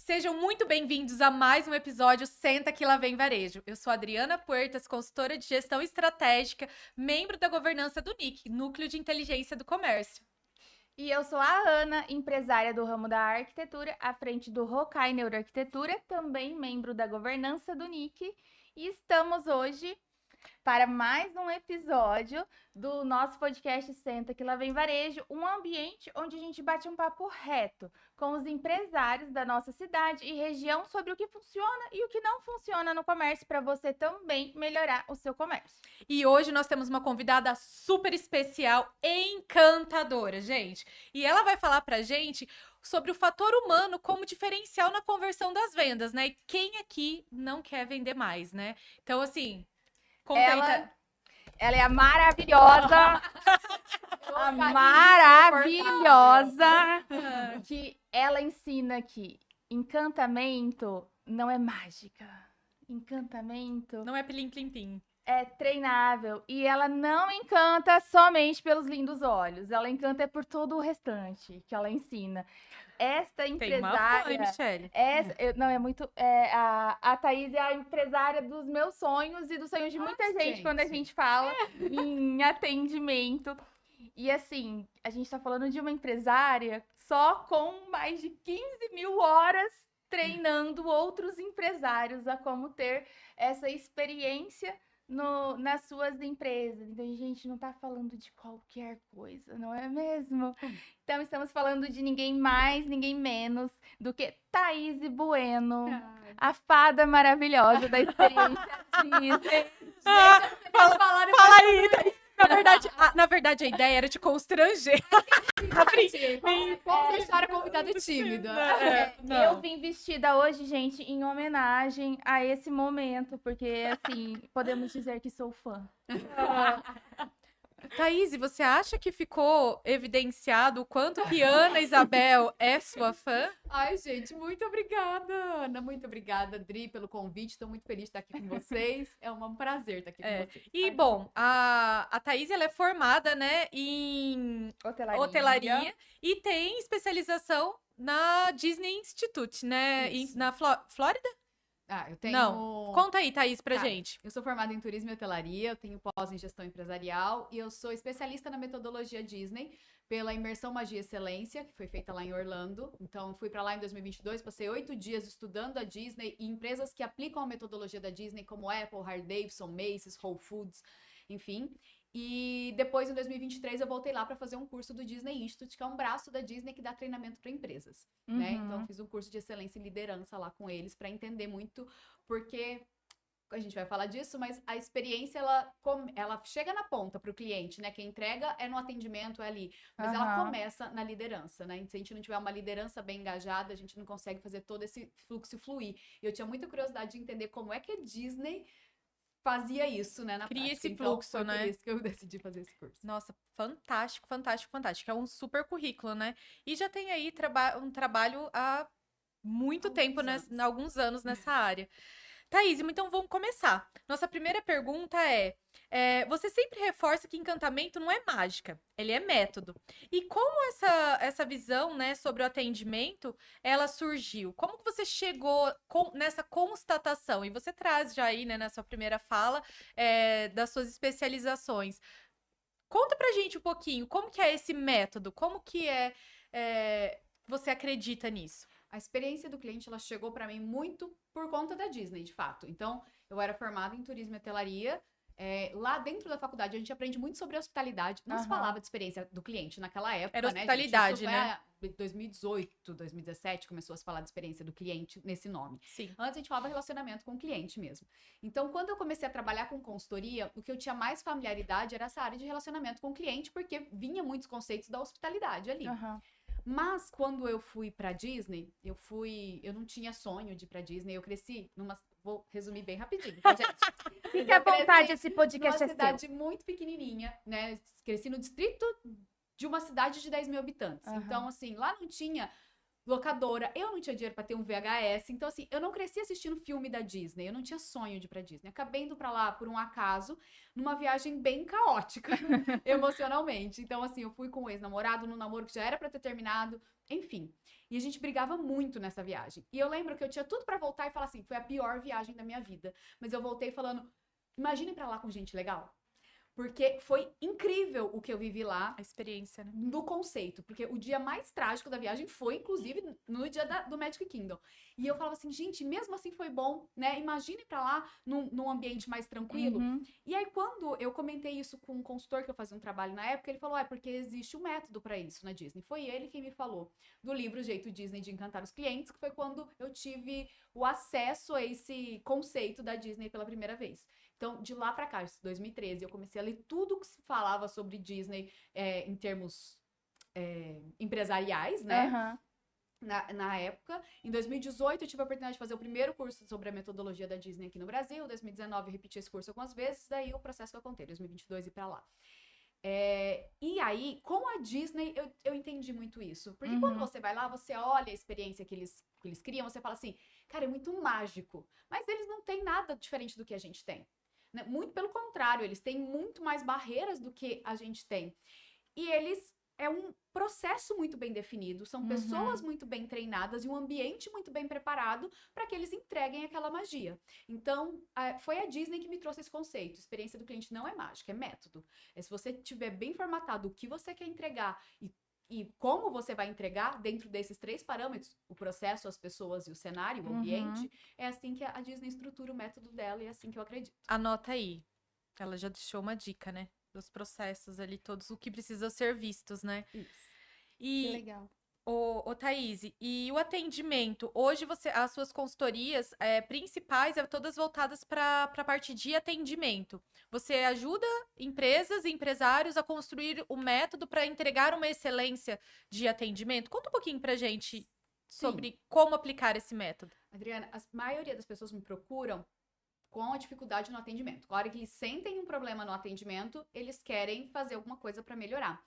Sejam muito bem-vindos a mais um episódio Senta que lá vem Varejo. Eu sou a Adriana Puertas, consultora de gestão estratégica, membro da governança do NIC, Núcleo de Inteligência do Comércio. E eu sou a Ana, empresária do ramo da arquitetura, à frente do Rokai Neuroarquitetura, também membro da governança do NIC. E estamos hoje para mais um episódio do nosso podcast Senta que lá vem Varejo, um ambiente onde a gente bate um papo reto com os empresários da nossa cidade e região sobre o que funciona e o que não funciona no comércio para você também melhorar o seu comércio. E hoje nós temos uma convidada super especial, encantadora, gente. E ela vai falar pra gente sobre o fator humano como diferencial na conversão das vendas, né? E quem aqui não quer vender mais, né? Então, assim, Ela é a maravilhosa, que ela ensina que encantamento não é mágica. Encantamento não é plim-plim-plim. É treinável e ela não encanta somente pelos lindos olhos, ela encanta por todo o restante que ela ensina. Esta empresária... Tem uma fã, Michele. A Thaís é a empresária dos meus sonhos e dos sonhos de muita gente quando a gente fala em atendimento. E assim, a gente tá falando de uma empresária só com mais de 15 mil horas treinando outros empresários a como ter essa experiência nas suas empresas. Então, a gente não tá falando de qualquer coisa, não é mesmo? Então, estamos falando de ninguém mais, ninguém menos do que Thaís Bueno, a fada maravilhosa da experiência Disney. Fala aí, Thaís. Na verdade, a ideia era te constranger. Vamos deixar a convidada tímida. Eu vim vestida hoje, gente, em homenagem a esse momento, porque, assim, podemos dizer que sou fã. Thaís, você acha que ficou evidenciado o quanto que Ana Isabel é sua fã? Ai, gente, muito obrigada, Ana. Muito obrigada, Dri, pelo convite. Estou muito feliz de estar aqui com vocês. É um prazer estar aqui com vocês. E, bom, a Thaís, ela é formada, né, em hotelaria e tem especialização na Disney Institute, né, na Flórida? Eu tenho... Não. Conta aí, Thaís, pra gente. Eu sou formada em turismo e hotelaria, eu tenho pós em gestão empresarial e eu sou especialista na metodologia Disney pela Imersão Magia Excelência, que foi feita lá em Orlando. Então, fui para lá em 2022, passei 8 dias estudando a Disney e empresas que aplicam a metodologia da Disney, como Apple, Harley-Davidson, Macy's, Whole Foods, enfim. E depois, em 2023, eu voltei lá para fazer um curso do Disney Institute, que é um braço da Disney que dá treinamento para empresas, né? Então, fiz um curso de excelência em liderança lá com eles para entender muito, porque a gente vai falar disso, mas a experiência, ela chega na ponta para o cliente, né? Quem entrega é no atendimento, é ali. Mas ela começa na liderança, né? Se a gente não tiver uma liderança bem engajada, a gente não consegue fazer todo esse fluxo fluir. E eu tinha muita curiosidade de entender como é que a Disney fazia isso, né, na Cria prática. esse fluxo, então, né? Por isso que eu decidi fazer esse curso. Nossa, fantástico, fantástico, fantástico. É um super currículo, né? E já tem aí um trabalho há muito tempo, alguns anos nessa área. Thaís, então vamos começar. Nossa primeira pergunta você sempre reforça que encantamento não é mágica, ele é método. E como essa visão, né, sobre o atendimento, ela surgiu? Como que você chegou nessa constatação? E você traz já aí, né, na sua primeira fala, das suas especializações. Conta pra gente um pouquinho, como que é esse método? Como que você acredita nisso? A experiência do cliente, ela chegou para mim muito por conta da Disney, de fato. Então, eu era formada em turismo e hotelaria. Lá dentro da faculdade, a gente aprende muito sobre hospitalidade. Não se falava de experiência do cliente naquela época, era hospitalidade, né? Em 2018, 2017, começou a se falar de experiência do cliente nesse nome. Sim. Antes, a gente falava relacionamento com o cliente mesmo. Então, quando eu comecei a trabalhar com consultoria, o que eu tinha mais familiaridade era essa área de relacionamento com o cliente, porque vinha muitos conceitos da hospitalidade ali. Mas quando eu fui pra Disney, eu não tinha sonho de ir pra Disney, eu cresci vou resumir bem rapidinho, tá, gente? Fique à vontade, esse podcast numa cidade muito pequenininha, né? Cresci no distrito de uma cidade de 10 mil habitantes. Então, assim, lá não tinha locadora, eu não tinha dinheiro pra ter um VHS, então assim, eu não cresci assistindo filme da Disney, eu não tinha sonho de ir pra Disney. Acabei indo pra lá por um acaso, numa viagem bem caótica, emocionalmente. Então assim, eu fui com o ex-namorado num namoro que já era pra ter terminado, enfim. E a gente brigava muito nessa viagem. E eu lembro que eu tinha tudo pra voltar e falar assim, foi a pior viagem da minha vida. Mas eu voltei falando, imagina ir pra lá com gente legal. Porque foi incrível o que eu vivi lá, A experiência, né? do conceito, porque o dia mais trágico da viagem foi, inclusive, no dia do Magic Kingdom. E eu falava assim, gente, mesmo assim foi bom, né? Imagine pra lá num ambiente mais tranquilo. Uhum. E aí, quando eu comentei isso com um consultor que eu fazia um trabalho na época, ele falou: é porque existe um método pra isso na Disney. Foi ele quem me falou do livro Jeito Disney de Encantar os Clientes, que foi quando eu tive o acesso a esse conceito da Disney pela primeira vez. Então, de lá pra cá, 2013, eu comecei a ler tudo que se falava sobre Disney em termos empresariais, né? Aham. Na época. Em 2018, eu tive a oportunidade de fazer o primeiro curso sobre a metodologia da Disney aqui no Brasil. Em 2019, eu repeti esse curso algumas vezes. Daí, o processo que eu contei, 2022 e pra lá. E aí, com a Disney, eu entendi muito isso. Porque quando Uhum. você vai lá, você olha a experiência que eles criam, você fala assim, cara, é muito mágico. Mas eles não têm nada diferente do que a gente tem. Né? Muito pelo contrário, eles têm muito mais barreiras do que a gente tem. E eles é um processo muito bem definido, são pessoas Uhum. muito bem treinadas e um ambiente muito bem preparado para que eles entreguem aquela magia. Então, foi a Disney que me trouxe esse conceito. Experiência do cliente não é mágica, é método. Se você tiver bem formatado o que você quer entregar e como você vai entregar dentro desses 3 parâmetros, o processo, as pessoas e o cenário, o Uhum. ambiente, é assim que a Disney estrutura o método dela e é assim que eu acredito. Anota aí. Ela já deixou uma dica, né? Dos processos ali, todos o que precisam ser vistos, né? Isso. Que E, legal. Thaís, e o atendimento? Hoje as suas consultorias principais todas voltadas para a parte de atendimento. Você ajuda empresas e empresários a construir o método para entregar uma excelência de atendimento? Conta um pouquinho pra gente Sim, sobre como aplicar esse método. Adriana, a maioria das pessoas me procuram com a dificuldade no atendimento. A hora que eles sentem um problema no atendimento, eles querem fazer alguma coisa para melhorar.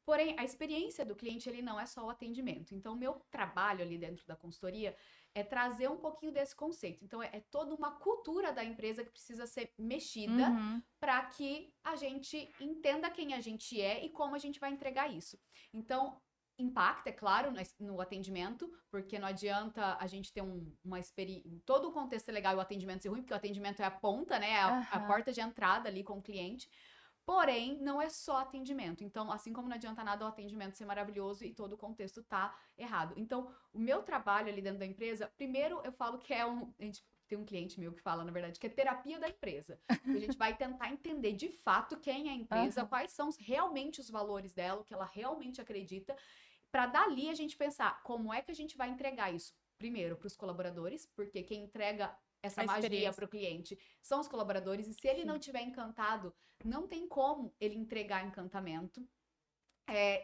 Porém, a experiência do cliente, ele não é só o atendimento. Então, o meu trabalho ali dentro da consultoria é trazer um pouquinho desse conceito. Então, é toda uma cultura da empresa que precisa ser mexida Uhum. para que a gente entenda quem a gente é e como a gente vai entregar isso. Então, impacta, é claro, no atendimento, porque não adianta a gente ter uma experiência. Todo o contexto é legal e o atendimento ser ruim, porque o atendimento é a ponta, né? A Aham. porta de entrada ali com o cliente. Porém, não é só atendimento. Então, assim como não adianta nada o atendimento ser maravilhoso e todo o contexto tá errado. Então, o meu trabalho ali dentro da empresa, primeiro eu falo que a gente tem um cliente meu que fala, na verdade, que é terapia da empresa. A gente vai tentar entender de fato quem é a empresa, Aham. quais são realmente os valores dela, o que ela realmente acredita, para dali a gente pensar como é que a gente vai entregar isso. Primeiro, para os colaboradores, porque quem entrega essa A magia experiência. para o cliente são os colaboradores, e se ele não Sim. tiver encantado, não tem como ele entregar encantamento.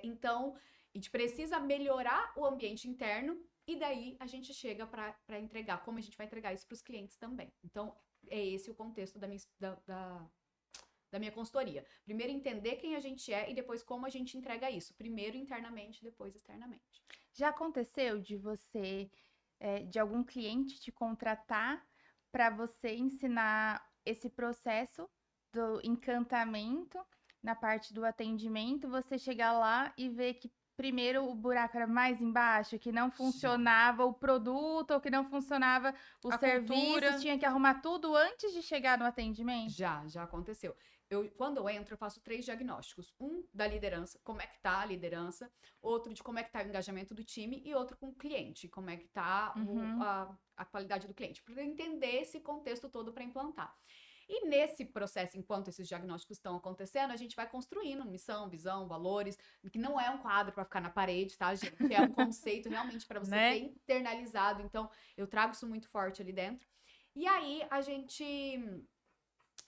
Então, a gente precisa melhorar o ambiente interno e daí a gente chega para entregar, como a gente vai entregar isso para os clientes também. Então, é esse o contexto da minha consultoria. Primeiro entender quem a gente é e depois como a gente entrega isso. Primeiro internamente, depois externamente. Já aconteceu de você, de algum cliente te contratar para você ensinar esse processo do encantamento na parte do atendimento, você chegar lá e ver que primeiro o buraco era mais embaixo, que não Já. funcionava o produto ou que não funcionava o A serviço, cultura. tinha que arrumar tudo antes de chegar no atendimento? Já aconteceu. Quando eu entro, eu faço 3 diagnósticos. Um da liderança, como é que tá a liderança. Outro de como é que tá o engajamento do time. E outro com o cliente, como é que tá Uhum. a qualidade do cliente. Para entender esse contexto todo para implantar. E nesse processo, enquanto esses diagnósticos estão acontecendo, a gente vai construindo missão, visão, valores, que não é um quadro para ficar na parede, tá, gente? É um conceito realmente para você ter Né? internalizado. Então, eu trago isso muito forte ali dentro. E aí, a gente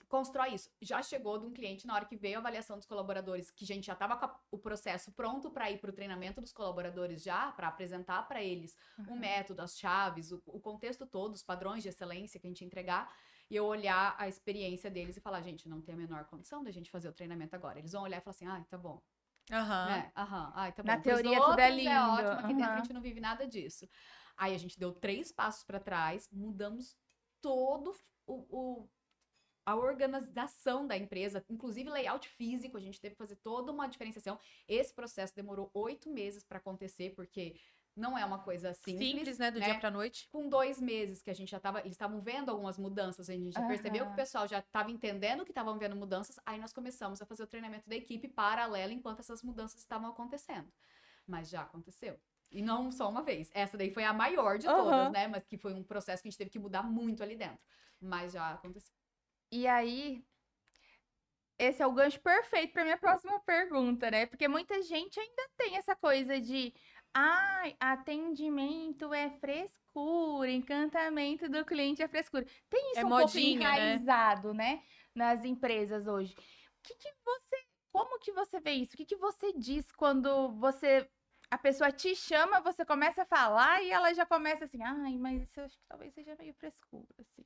constrói isso. Já chegou de um cliente, na hora que veio a avaliação dos colaboradores, que a gente já estava com o processo pronto para ir para o treinamento dos colaboradores já, para apresentar para eles o Uhum. método, as chaves, o contexto todo, os padrões de excelência que a gente entregar, e eu olhar a experiência deles e falar, gente, não tem a menor condição da gente fazer o treinamento agora. Eles vão olhar e falar assim, ah, tá bom. Aham. Né? Aham. Ai, tá bom. Na Pros teoria tudo é outros lindo. ótimo, aqui dentro a Aham. gente não vive nada disso. Aí a gente deu 3 passos para trás, mudamos todo a organização da empresa, inclusive layout físico, a gente teve que fazer toda uma diferenciação. Esse processo demorou 8 meses para acontecer, porque não é uma coisa simples, Né? Do dia pra noite. Com 2 meses que a gente já tava, eles estavam vendo algumas mudanças, a gente já percebeu que o Aham. pessoal já estava entendendo que estavam vendo mudanças, aí nós começamos a fazer o treinamento da equipe paralelo enquanto essas mudanças estavam acontecendo. Mas já aconteceu. E não só uma vez. Essa daí foi a maior de todas, Aham. né? Mas que foi um processo que a gente teve que mudar muito ali dentro. Mas já aconteceu. E aí, esse é o gancho perfeito para minha próxima pergunta, né? Porque muita gente ainda tem essa coisa de, ai, atendimento é frescura, encantamento do cliente é frescura. Tem É isso um pouco modinha, né? enraizado, né, nas empresas hoje. Como que você vê isso? O que que você diz quando a pessoa te chama, você começa a falar e ela já começa assim, ai, mas isso eu acho que talvez seja meio frescura, assim.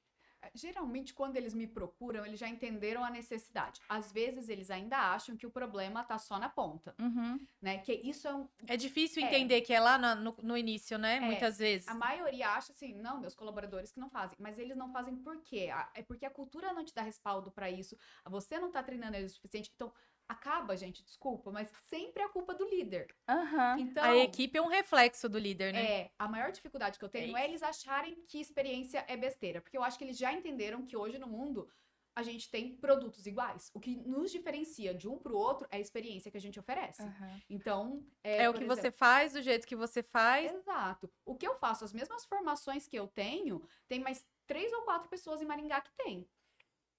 Geralmente, quando eles me procuram, eles já entenderam a necessidade. Às vezes, eles ainda acham que o problema tá só na ponta, Uhum. né? Que isso é um. É difícil É. entender que é lá no início, né? Muitas vezes. A maioria acha assim, não, meus colaboradores que não fazem. Mas eles não fazem por quê? É porque a cultura não te dá respaldo pra isso. Você não tá treinando eles o suficiente. Então, acaba, gente, desculpa, mas sempre é a culpa do líder. Aham. Então, A equipe é um reflexo do líder, né? a maior dificuldade que eu tenho é eles acharem que experiência é besteira. Porque eu acho que eles já entenderam que hoje no mundo a gente tem produtos iguais. O que nos diferencia de um pro outro é a experiência que a gente oferece. Aham. Então, É o por que exemplo, você faz, do jeito que você faz. exato. O que eu faço, as mesmas formações que eu tenho, tem mais 3 ou 4 pessoas em Maringá que tem.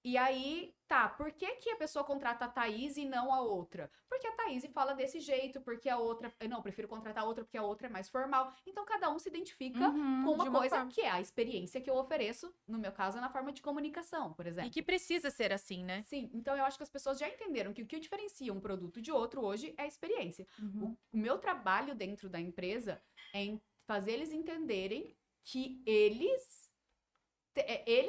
E aí, tá, por que que a pessoa contrata a Thaís e não a outra? Porque a Thaís fala desse jeito, porque a outra... Não, eu prefiro contratar a outra porque a outra é mais formal. Então, cada um se identifica Uhum. com uma de uma coisa forma. que é a experiência que eu ofereço, no meu caso, na forma de comunicação, por exemplo. E que precisa ser assim, né? Sim, então eu acho que as pessoas já entenderam que o que diferencia um produto de outro hoje é a experiência. Uhum. O meu trabalho dentro da empresa é em fazer eles entenderem que eles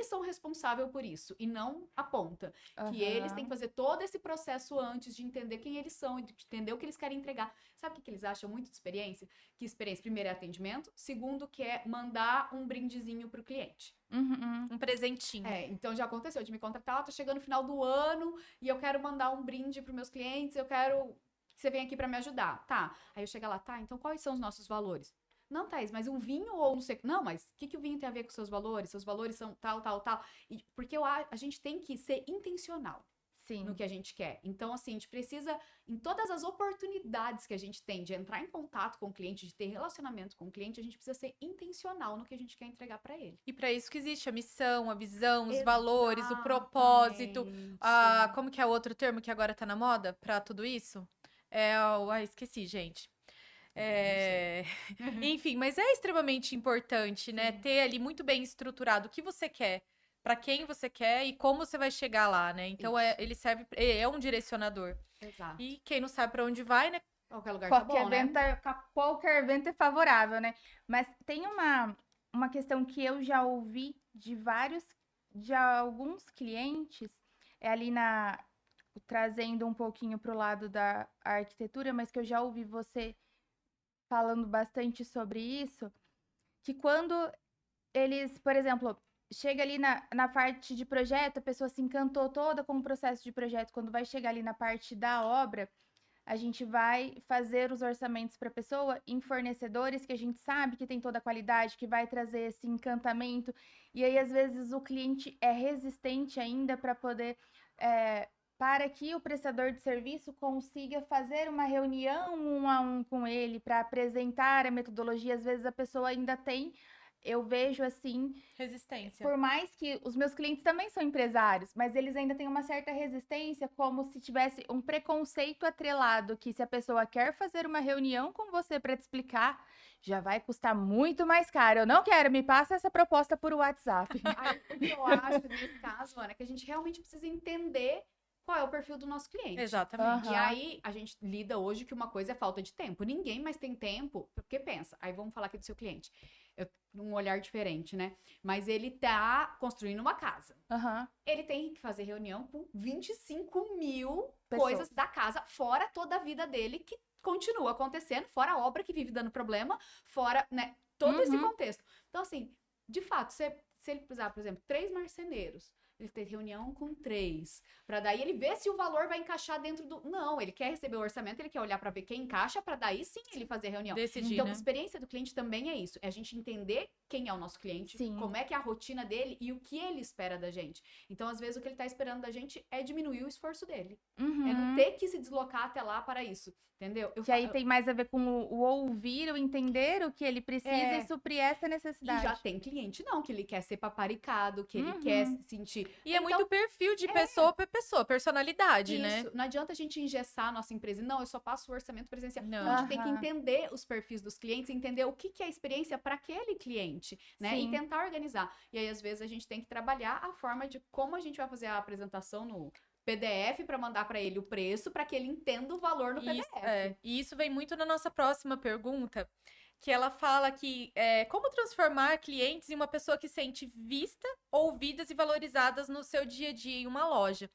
são responsáveis por isso e não a ponta. Que eles têm que fazer todo esse processo antes de entender quem eles são e de entender o que eles querem entregar. Sabe o que eles acham muito de experiência? Que experiência, primeiro, é atendimento, segundo, que é mandar um brindezinho pro cliente. Uhum. Um presentinho. Então já aconteceu de me contratar, tô chegando no final do ano e eu quero mandar um brinde pros meus clientes, eu quero que você venha aqui pra me ajudar. Tá. Aí eu chego lá, tá, então quais são os nossos valores? Não, Thaís, mas um vinho ou não sei. Não, mas o que o vinho tem a ver com seus valores? Seus valores são tal, tal, tal. Porque a gente tem que ser intencional Sim. no que a gente quer. Então, assim, a gente precisa, em todas as oportunidades que a gente tem de entrar em contato com o cliente, de ter relacionamento com o cliente, a gente precisa ser intencional no que a gente quer entregar pra ele. E para isso que existe a missão, a visão, os Exatamente. valores, o propósito. Como que é o outro termo que agora tá na moda para tudo isso? Esqueci, gente. Enfim, mas é extremamente importante, né? Sim. Ter ali muito bem estruturado o que você quer, para quem você quer e como você vai chegar lá, né? Então Isso. ele serve, é um direcionador. Exato. E quem não sabe para onde vai, né? Qualquer lugar tá bom, né? Qualquer evento é favorável, né? Mas tem uma questão que eu já ouvi de alguns clientes, ali trazendo um pouquinho pro lado da arquitetura, mas que eu já ouvi você falando bastante sobre isso, que quando eles, por exemplo, chega ali na parte de projeto, a pessoa se encantou toda com o processo de projeto, quando vai chegar ali na parte da obra, a gente vai fazer os orçamentos para a pessoa em fornecedores que a gente sabe que tem toda a qualidade, que vai trazer esse encantamento. E aí, às vezes, o cliente é resistente ainda para poder. Para que o prestador de serviço consiga fazer uma reunião 1 a 1 com ele para apresentar a metodologia. Às vezes, a pessoa ainda tem. Eu vejo assim, Resistência. por mais que os meus clientes também são empresários, mas eles ainda têm uma certa resistência, como se tivesse um preconceito atrelado, que se a pessoa quer fazer uma reunião com você para te explicar, já vai custar muito mais caro. Eu não quero, me passa essa proposta por WhatsApp. O que eu acho nesse caso, Ana, é que a gente realmente precisa entender qual é o perfil do nosso cliente. Exatamente. E aí, a gente lida hoje que uma coisa é falta de tempo. Ninguém mais tem tempo, porque pensa, aí vamos falar aqui do seu cliente. um olhar diferente, né? Mas ele tá construindo uma casa. Aham. Ele tem que fazer reunião com 25 mil Pessoas. coisas da casa, fora toda a vida dele que continua acontecendo, fora a obra que vive dando problema, fora, né, todo esse contexto. Então, assim, de fato, se ele precisar, por exemplo, 3 marceneiros, ele tem reunião com 3, para daí ele ver se o valor vai encaixar dentro do... Não, ele quer receber o orçamento, ele quer olhar para ver quem encaixa, para daí sim ele fazer a reunião. Decidir, Então, né? a experiência do cliente também é isso, é a gente entender quem é o nosso cliente, Sim. como é que é a rotina dele e o que ele espera da gente. Então, às vezes, o que ele tá esperando da gente é diminuir o esforço dele. Uhum. É não ter que se deslocar até lá para isso, entendeu? Que aí tem mais a ver com o ouvir, o entender o que ele precisa É. e suprir essa E necessidade. já tem cliente, não, que ele quer ser paparicado, que ele Uhum. quer se sentir... E é Então, muito perfil de pessoa pra pessoa, personalidade, né? isso, não adianta a gente engessar a nossa empresa. Não, eu só passo o orçamento presencial. Não. Não, a gente tem que Aham. entender os perfis dos clientes, entender o que é a experiência para aquele cliente, né? Sim. E tentar organizar. E aí, às vezes, a gente tem que trabalhar a forma de como a gente vai fazer a apresentação no PDF para mandar para ele o preço, para que ele entenda o valor no Isso, PDF. e isso vem muito na nossa próxima pergunta, que ela fala que como transformar clientes em uma pessoa que sente vista, ouvidas e valorizadas no seu dia a dia em uma loja.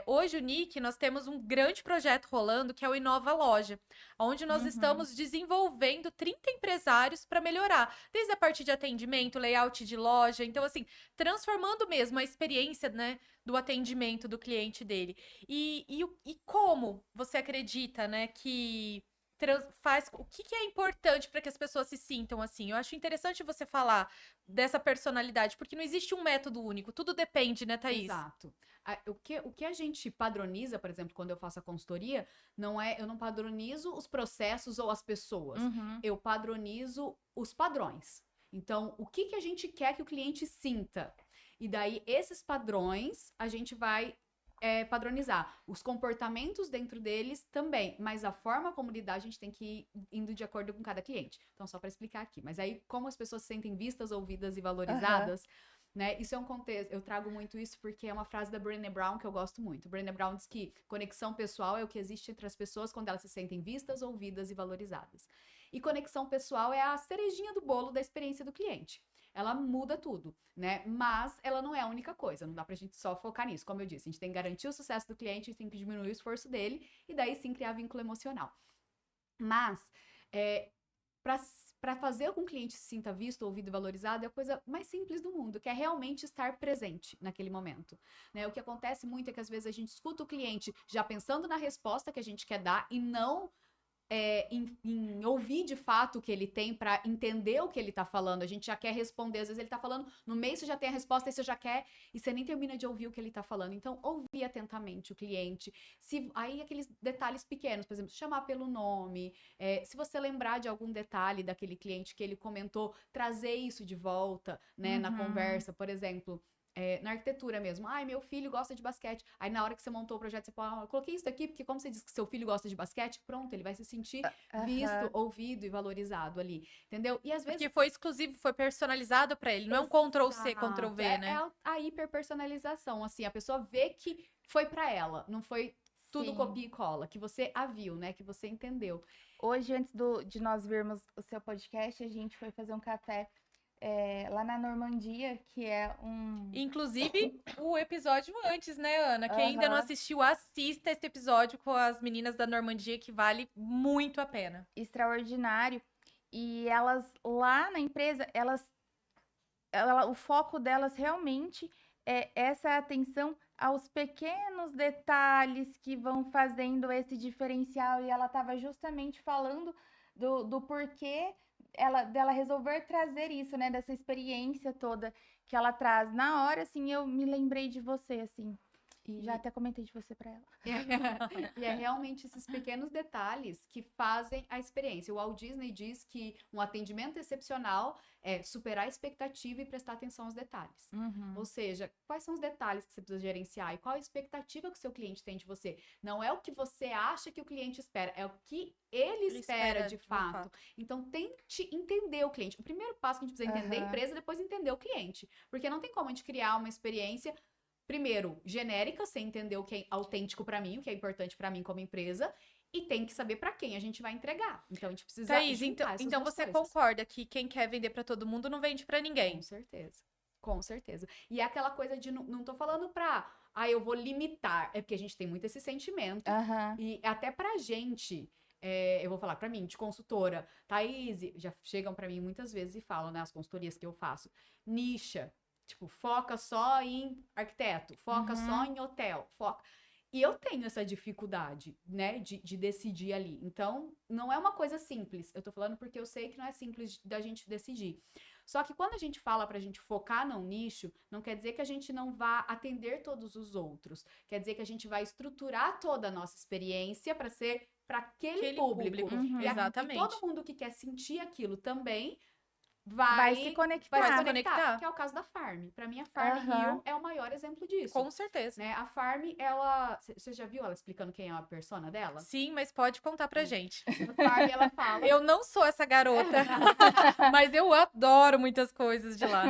Hoje, o Nick, nós temos um grande projeto rolando, que é o Inova Loja, onde nós Uhum. estamos desenvolvendo 30 empresários para melhorar, desde a parte de atendimento, layout de loja, então, assim, transformando mesmo a experiência, né, do atendimento do cliente dele. E como você acredita, né, que faz o que é importante para que as pessoas se sintam assim? Eu acho interessante você falar dessa personalidade, porque não existe um método único, tudo depende, né, Thaís? Exato. O que a gente padroniza, por exemplo, quando eu faço a consultoria, eu não padronizo os processos ou as pessoas. Uhum. Eu padronizo os padrões. Então, o que a gente quer que o cliente sinta? E daí, esses padrões, a gente vai padronizar. Os comportamentos dentro deles também, mas a forma como lidar, a gente tem que ir indo de acordo com cada cliente. Então, só para explicar aqui. Mas aí, como as pessoas se sentem vistas, ouvidas e valorizadas, né? Isso é um contexto. Eu trago muito isso porque é uma frase da Brené Brown que eu gosto muito. Brené Brown diz que conexão pessoal é o que existe entre as pessoas quando elas se sentem vistas, ouvidas e valorizadas. E conexão pessoal é a cerejinha do bolo da experiência do cliente. Ela muda tudo, né? Mas ela não é a única coisa, não dá pra gente só focar nisso. Como eu disse, a gente tem que garantir o sucesso do cliente, a gente tem que diminuir o esforço dele e daí sim criar vínculo emocional. Mas, para fazer com que o cliente se sinta visto, ouvido e valorizado é a coisa mais simples do mundo, que é realmente estar presente naquele momento, né? O que acontece muito é que às vezes a gente escuta o cliente já pensando na resposta que a gente quer dar e não em ouvir de fato o que ele tem para entender o que ele tá falando. A gente já quer responder, às vezes ele tá falando, no meio você já tem a resposta e você já quer, e você nem termina de ouvir o que ele tá falando. Então, ouvir atentamente o cliente. Aí aqueles detalhes pequenos, por exemplo, chamar pelo nome, se você lembrar de algum detalhe daquele cliente que ele comentou, trazer isso de volta, né, na conversa, por exemplo. Na arquitetura mesmo. Ai, meu filho gosta de basquete. Aí, na hora que você montou o projeto, você falou, eu coloquei isso aqui, porque como você diz que seu filho gosta de basquete, pronto, ele vai se sentir visto, ouvido e valorizado ali. Entendeu? E às vezes... Porque foi exclusivo, foi personalizado para ele, não é um Ctrl+C, Ctrl+V, né? É a hiperpersonalização, assim, a pessoa vê que foi para ela, não foi tudo Sim. copia e cola, que você a viu, né, que você entendeu. Hoje, antes de nós vermos o seu podcast, a gente foi fazer um café lá na Normandia, que é um... Inclusive, o episódio antes, né, Ana? Quem ainda não Aham. assistiu, assista esse episódio com as meninas da Normandia, que vale muito a pena. extraordinário. E elas, lá na empresa, o foco delas realmente é essa atenção aos pequenos detalhes que vão fazendo esse diferencial. E ela estava justamente falando do porquê dela resolver trazer isso, né? Dessa experiência toda que ela traz. Na hora, assim, eu me lembrei de você, assim. E Já até comentei de você para ela. E é realmente esses pequenos detalhes que fazem a experiência. O Walt Disney diz que um atendimento excepcional é superar a expectativa e prestar atenção aos detalhes. Ou seja, quais são os detalhes que você precisa gerenciar e qual a expectativa que o seu cliente tem de você? Não é o que você acha que o cliente espera, é o que ele espera de fato. Então, tente entender o cliente. O primeiro passo que a gente precisa entender a empresa, depois entender o cliente. Porque não tem como a gente criar uma experiência... Primeiro, genérica, sem entender o que é autêntico para mim, o que é importante para mim como empresa, e tem que saber para quem a gente vai entregar. Então, a gente precisa Thaís, juntar então, essas então duas você coisas. concorda que quem quer vender pra todo mundo não vende pra ninguém? Com certeza. Com certeza. E é aquela coisa de, não tô falando pra, eu vou limitar. É porque a gente tem muito esse sentimento. Aham. E até pra gente, eu vou falar pra mim, de consultora, Thaís, já chegam pra mim muitas vezes e falam, né, as consultorias que eu faço, nicha, tipo, foca só em arquiteto, foca só em hotel, foca. E eu tenho essa dificuldade, né, de decidir ali. Então, não é uma coisa simples. Eu tô falando porque eu sei que não é simples da gente decidir. Só que quando a gente fala pra gente focar num nicho, não quer dizer que a gente não vá atender todos os outros. Quer dizer que a gente vai estruturar toda a nossa experiência para ser para aquele Aquele público. Uhum. E Exatamente. todo mundo que quer sentir aquilo também Vai se vai conectar. se conectar. conectar, que é o caso da Farm. Para mim, a Farm Aham. Rio é o maior exemplo disso. Com certeza. Né? A Farm, ela... Você já viu ela explicando quem é a persona dela? Sim, mas pode contar pra gente. A Farm, ela fala... Eu não sou essa garota, mas eu adoro muitas coisas de lá.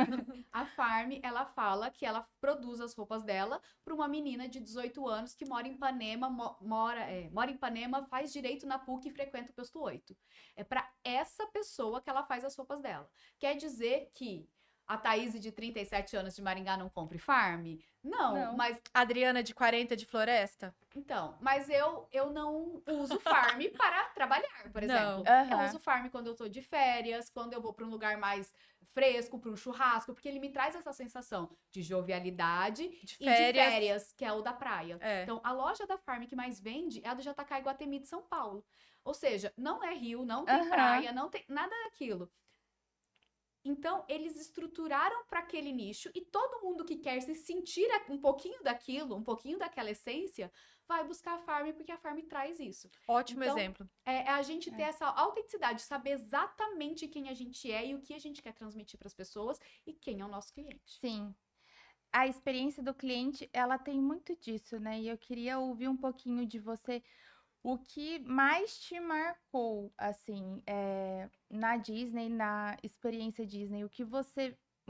A Farm, ela fala que ela produz as roupas dela para uma menina de 18 anos que mora em Ipanema, mora em Ipanema, faz direito na PUC e frequenta o posto 8. É para essa pessoa que ela faz as roupas dela. Quer dizer que a Thaís de 37 anos de Maringá não compre Farm? Não, mas Adriana de 40 de Floresta? então, mas eu não uso Farm para trabalhar, por exemplo. Não. Eu uso Farm quando eu tô de férias, quando eu vou para um lugar mais fresco, para um churrasco, porque ele me traz essa sensação de jovialidade De e de férias, que é o da praia. É. Então, a loja da Farm que mais vende é a do JK Iguatemi de São Paulo. Ou seja, não é Rio, não tem Aham. praia, não tem nada daquilo. Então, eles estruturaram para aquele nicho e todo mundo que quer se sentir um pouquinho daquilo, um pouquinho daquela essência, vai buscar a Farm, porque a Farm traz isso. Ótimo Então, exemplo. É a gente ter essa autenticidade, saber exatamente quem a gente é e o que a gente quer transmitir para as pessoas e quem é o nosso cliente. Sim. A experiência do cliente, ela tem muito disso, né? E eu queria ouvir um pouquinho de você. O que mais te marcou, assim, na Disney, na experiência Disney? O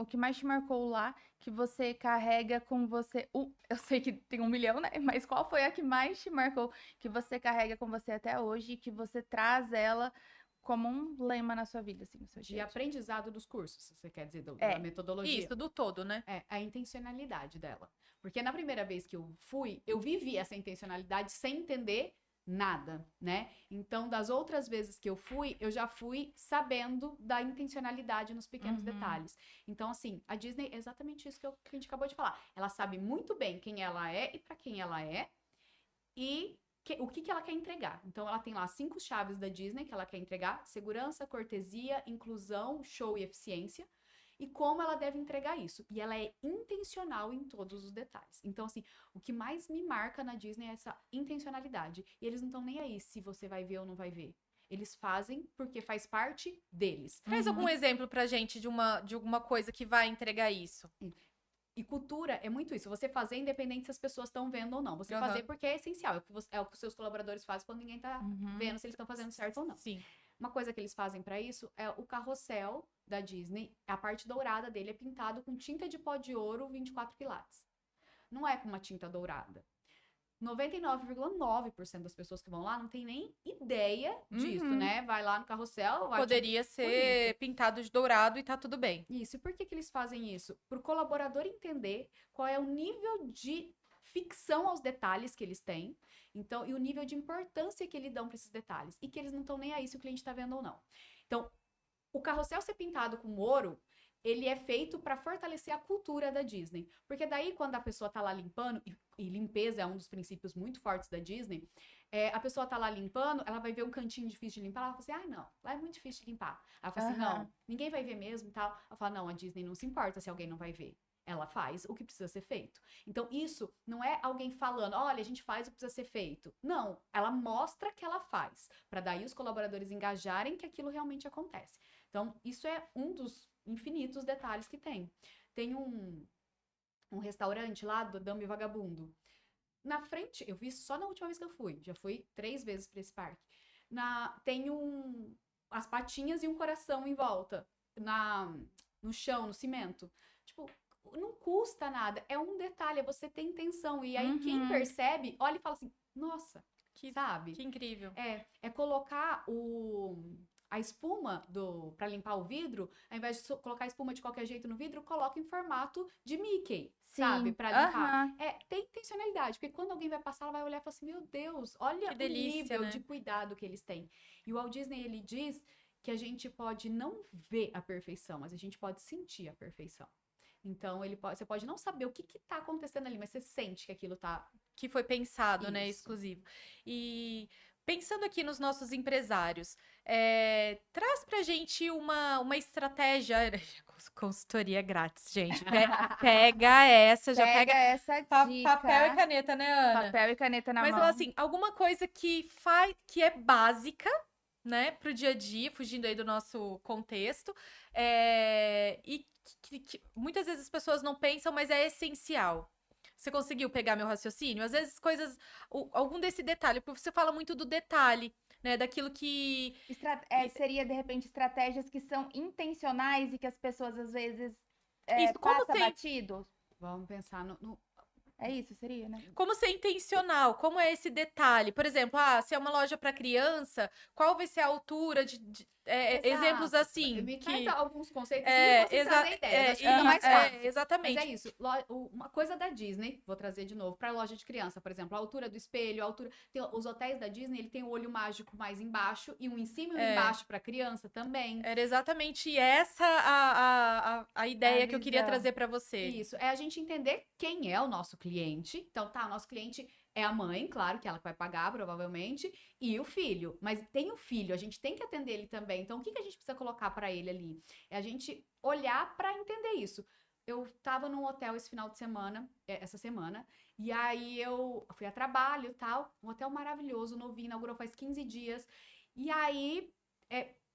que mais te marcou lá, que você carrega com você? Eu sei que tem 1 milhão, né? Mas qual foi a que mais te marcou, que você carrega com você até hoje, e que você traz ela como um lema na sua vida, assim, no seu De dia a dia? aprendizado dos cursos, você quer dizer, da metodologia. Isso, do todo, né? É, a intencionalidade dela. Porque na primeira vez que eu fui, eu vivi essa intencionalidade sem entender nada, né? Então, das outras vezes que eu fui, eu já fui sabendo da intencionalidade nos pequenos detalhes. Então, assim, a Disney é exatamente isso que a gente acabou de falar. Ela sabe muito bem quem ela é e para quem ela é e o que ela quer entregar. Então, ela tem lá 5 chaves da Disney que ela quer entregar: segurança, cortesia, inclusão, show e eficiência. E como ela deve entregar isso. E ela é intencional em todos os detalhes. Então, assim, o que mais me marca na Disney é essa intencionalidade. E eles não estão nem aí se você vai ver ou não vai ver. Eles fazem porque faz parte deles. Traz algum exemplo pra gente de alguma coisa que vai entregar isso? E cultura é muito isso. Você fazer independente se as pessoas estão vendo ou não. Você Aham. fazer porque é essencial. É o que os seus colaboradores fazem quando ninguém tá vendo se eles estão fazendo certo ou não. Sim. Uma coisa que eles fazem pra isso é o carrossel da Disney. A parte dourada dele é pintado com tinta de pó de ouro 24 quilates. Não é com uma tinta dourada. 99,9% das pessoas que vão lá não tem nem ideia disso, né? Vai lá no carrossel, vai Poderia ser pintado de dourado e tá tudo bem. Isso. E por que eles fazem isso? Para o colaborador entender qual é o nível de ficção aos detalhes que eles têm, então, e o nível de importância que eles dão para esses detalhes, e que eles não estão nem aí se o cliente está vendo ou não. Então, o carrossel ser pintado com ouro, ele é feito para fortalecer a cultura da Disney, porque daí quando a pessoa tá lá limpando, e limpeza é um dos princípios muito fortes da Disney, a pessoa tá lá limpando, ela vai ver um cantinho difícil de limpar, ela fala assim, não, lá é muito difícil de limpar. Ela fala assim, não, ninguém vai ver mesmo e tal. Ela fala, não, a Disney não se importa se alguém não vai ver. Ela faz o que precisa ser feito. Então, isso não é alguém falando, olha, a gente faz o que precisa ser feito. Não, ela mostra que ela faz, para daí os colaboradores engajarem que aquilo realmente acontece. Então, isso é um dos infinitos detalhes que tem. Tem um restaurante lá do Dama e Vagabundo. Na frente, eu vi só na última vez que eu fui. Já fui 3 vezes para esse parque. Tem as patinhas e um coração em volta. No chão, no cimento. Tipo, não custa nada. É um detalhe, é você ter intenção. E aí, quem percebe, olha e fala assim, nossa, sabe? Que incrível. É colocar a espuma para limpar o vidro, ao invés de colocar a espuma de qualquer jeito no vidro, coloca em formato de Mickey, sabe? Sim. Para limpar. Aham. Tem intencionalidade, porque quando alguém vai passar, ela vai olhar e falar assim: meu Deus, olha Que o delícia, nível né? de cuidado que eles têm. E o Walt Disney, ele diz que a gente pode não ver a perfeição, mas a gente pode sentir a perfeição. Então, você pode não saber o que tá acontecendo ali, mas você sente que aquilo tá. Que foi pensado, né? Isso. Exclusivo. E pensando aqui nos nossos empresários, traz pra gente uma estratégia. Consultoria grátis, gente. Pega essa, já Pega pega essa dica. papel e caneta, né, Ana? Papel e caneta na Mas mão. assim, alguma coisa que é básica, né, pro dia a dia, fugindo aí do nosso contexto, e que muitas vezes as pessoas não pensam, mas é essencial. Você conseguiu pegar meu raciocínio? Às vezes algum desse detalhe, porque você fala muito do detalhe, né, daquilo que... Seria, de repente, estratégias que são intencionais e que as pessoas, às vezes, Isso, como passa ser, batido. Vamos pensar É isso, seria, né? como ser intencional, como é esse detalhe? Por exemplo, se é uma loja para criança, qual vai ser a altura exemplos Exato. assim, Me que... traz alguns conceitos assim, eu consigo trazer ideias. Acho que fica mais fácil. Exatamente. Mas é isso. Uma coisa da Disney, vou trazer de novo, para loja de criança, por exemplo, a altura do espelho, a altura. Os hotéis da Disney, ele tem o olho mágico mais embaixo e um em cima e um embaixo para criança também. Era exatamente essa a ideia que eu queria visão. trazer para você. Isso. É a gente entender quem é o nosso cliente. Então, o nosso cliente é a mãe, claro, que ela vai pagar, provavelmente, e o filho. Mas tem o filho, a gente tem que atender ele também. Então, o que a gente precisa colocar para ele ali? É a gente olhar para entender isso. Eu tava num hotel esse final de semana, essa semana, e aí eu fui a trabalho e tal, um hotel maravilhoso, novinho, inaugurou faz 15 dias, e aí,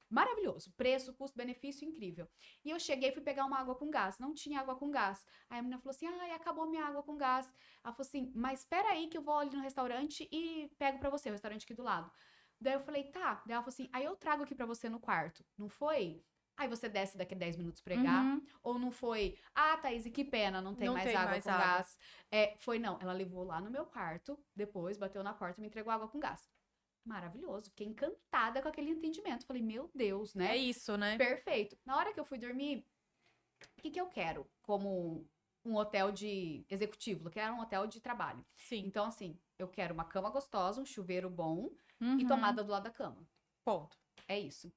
maravilhoso, preço, custo-benefício, incrível. E eu cheguei e fui pegar uma água com gás, não tinha água com gás. Aí a menina falou assim, acabou minha água com gás. Ela falou assim, mas espera aí que eu vou ali no restaurante e pego pra você, o restaurante aqui do lado. Daí eu falei, tá. Daí ela falou assim, aí eu trago aqui pra você no quarto, não foi? Aí você desce daqui a 10 minutos pregar. Uhum. Ou não foi, Thaís, que pena, não tem mais água com gás. Foi não, ela levou lá no meu quarto, depois bateu na porta e me entregou água com gás. Maravilhoso, fiquei encantada com aquele atendimento. Falei, meu Deus, né? É isso, né? Perfeito. Na hora que eu fui dormir, o que eu quero como um hotel de executivo? Eu quero um hotel de trabalho. Sim. Então, assim, eu quero uma cama gostosa, um chuveiro bom e Uhum. tomada do lado da cama. Ponto. É isso.